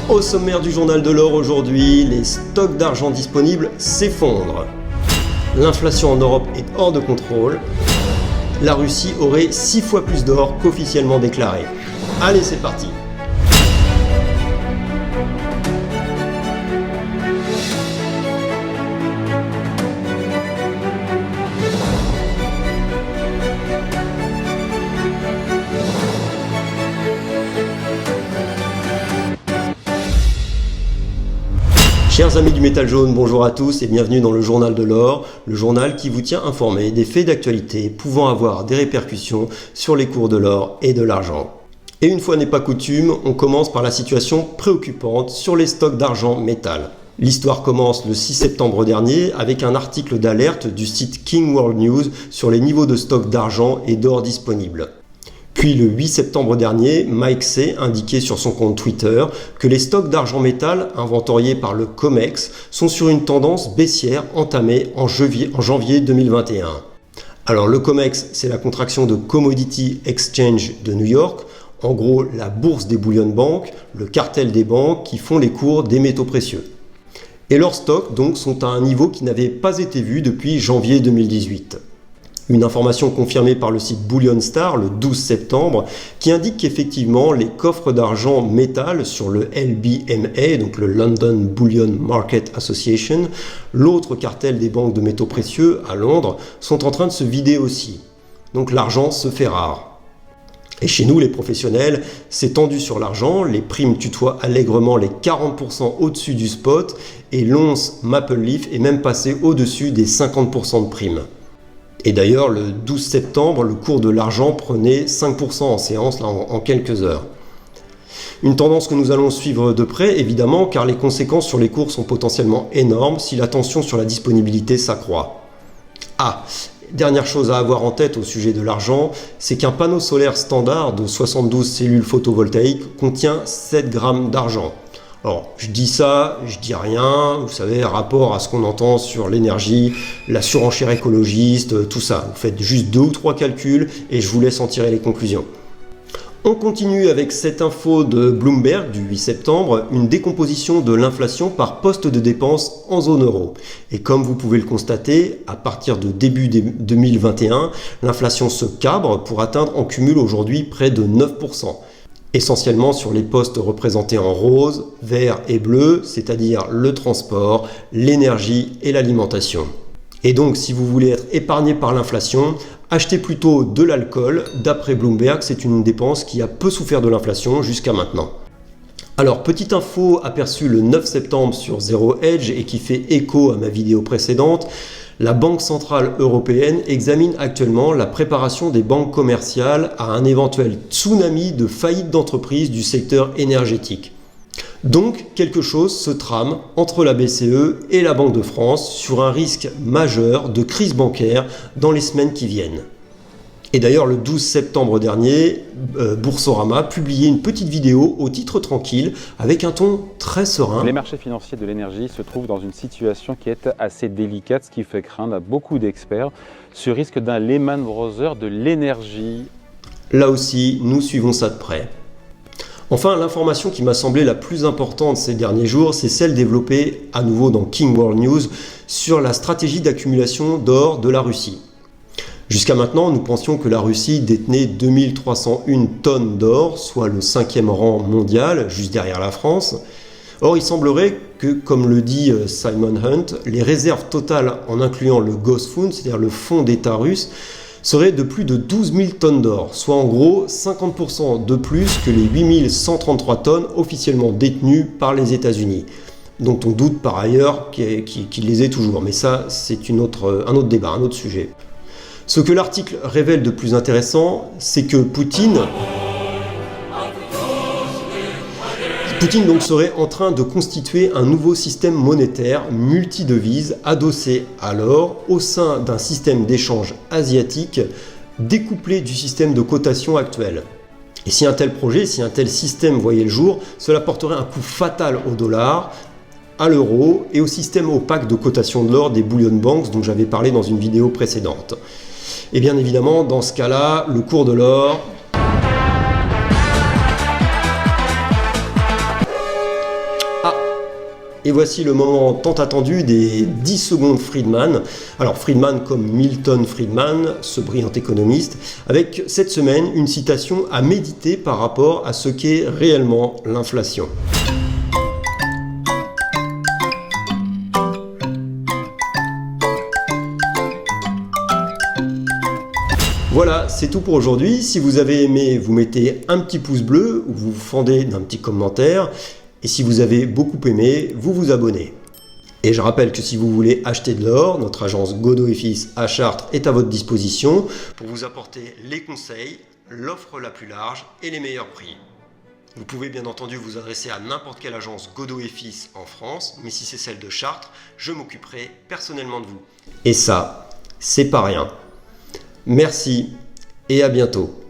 Au sommaire du journal de l'or aujourd'hui, les stocks d'argent disponibles s'effondrent. L'inflation en Europe est hors de contrôle. La Russie aurait 6 fois plus d'or qu'officiellement déclaré. Allez, c'est parti! Chers amis du métal jaune, bonjour à tous et bienvenue dans le journal de l'or, le journal qui vous tient informé des faits d'actualité pouvant avoir des répercussions sur les cours de l'or et de l'argent. Et une fois n'est pas coutume, on commence par la situation préoccupante sur les stocks d'argent métal. L'histoire commence le 6 septembre dernier avec un article d'alerte du site King World News sur les niveaux de stock d'argent et d'or disponibles. Puis le 8 septembre dernier, Mike C. indiquait sur son compte Twitter que les stocks d'argent métal inventoriés par le COMEX sont sur une tendance baissière entamée en janvier 2021. Alors le COMEX, c'est la contraction de Commodity Exchange de New York, en gros la bourse des bullion banks, le cartel des banques qui font les cours des métaux précieux. Et leurs stocks donc sont à un niveau qui n'avait pas été vu depuis janvier 2018. Une information confirmée par le site Bullion Star le 12 septembre qui indique qu'effectivement les coffres d'argent métal sur le LBMA, donc le London Bullion Market Association, l'autre cartel des banques de métaux précieux à Londres, sont en train de se vider aussi. Donc l'argent se fait rare. Et chez nous, les professionnels, c'est tendu sur l'argent, les primes tutoient allègrement les 40% au-dessus du spot et l'once Maple Leaf est même passé au-dessus des 50% de primes. Et d'ailleurs, le 12 septembre, le cours de l'argent prenait 5% en séance là, en quelques heures. Une tendance que nous allons suivre de près, évidemment, car les conséquences sur les cours sont potentiellement énormes si la tension sur la disponibilité s'accroît. Dernière chose à avoir en tête au sujet de l'argent, c'est qu'un panneau solaire standard de 72 cellules photovoltaïques contient 7 grammes d'argent. Alors, je dis ça, je dis rien, vous savez, rapport à ce qu'on entend sur l'énergie, la surenchère écologiste, tout ça. Vous faites juste 2 ou 3 calculs et je vous laisse en tirer les conclusions. On continue avec cette info de Bloomberg du 8 septembre, une décomposition de l'inflation par poste de dépenses en zone euro. Et comme vous pouvez le constater, à partir de début 2021, l'inflation se cabre pour atteindre en cumul aujourd'hui près de 9%. Essentiellement sur les postes représentés en rose, vert et bleu, c'est-à-dire le transport, l'énergie et l'alimentation. Et donc si vous voulez être épargné par l'inflation, achetez plutôt de l'alcool. D'après Bloomberg, c'est une dépense qui a peu souffert de l'inflation jusqu'à maintenant. Alors, petite info aperçue le 9 septembre sur Zero Hedge et qui fait écho à ma vidéo précédente, la Banque Centrale Européenne examine actuellement la préparation des banques commerciales à un éventuel tsunami de faillites d'entreprises du secteur énergétique. Donc, quelque chose se trame entre la BCE et la Banque de France sur un risque majeur de crise bancaire dans les semaines qui viennent. Et d'ailleurs, le 12 septembre dernier, Boursorama publiait une petite vidéo au titre tranquille avec un ton très serein. Les marchés financiers de l'énergie se trouvent dans une situation qui est assez délicate, ce qui fait craindre à beaucoup d'experts ce risque d'un Lehman Brothers de l'énergie. Là aussi, nous suivons ça de près. Enfin, l'information qui m'a semblé la plus importante ces derniers jours, c'est celle développée à nouveau dans King World News sur la stratégie d'accumulation d'or de la Russie. Jusqu'à maintenant, nous pensions que la Russie détenait 2301 tonnes d'or, soit le 5e rang mondial, juste derrière la France. Or, il semblerait que, comme le dit Simon Hunt, les réserves totales en incluant le Gosfund, c'est-à-dire le fonds d'État russe, seraient de plus de 12 000 tonnes d'or, soit en gros 50% de plus que les 8133 tonnes officiellement détenues par les États-Unis, dont on doute par ailleurs qu'il les ait toujours. Mais ça, c'est un autre débat, un autre sujet. Ce que l'article révèle de plus intéressant, c'est que Poutine donc serait en train de constituer un nouveau système monétaire multidevises adossé à l'or au sein d'un système d'échange asiatique découplé du système de cotation actuel. Et si un tel projet, si un tel système voyait le jour, cela porterait un coup fatal au dollar, à l'euro et au système opaque de cotation de l'or des bullion banks dont j'avais parlé dans une vidéo précédente. Et bien évidemment, dans ce cas-là, le cours de l'or Et voici le moment tant attendu des 10 secondes Friedman. Alors Friedman comme Milton Friedman, ce brillant économiste, avec cette semaine une citation à méditer par rapport à ce qu'est réellement l'inflation. Voilà, c'est tout pour aujourd'hui. Si vous avez aimé, vous mettez un petit pouce bleu ou vous fendez d'un petit commentaire. Et si vous avez beaucoup aimé, vous vous abonnez. Et je rappelle que si vous voulez acheter de l'or, notre agence Godot & Fils à Chartres est à votre disposition pour vous apporter les conseils, l'offre la plus large et les meilleurs prix. Vous pouvez bien entendu vous adresser à n'importe quelle agence Godot & Fils en France, mais si c'est celle de Chartres, je m'occuperai personnellement de vous. Et ça, c'est pas rien. Merci et à bientôt.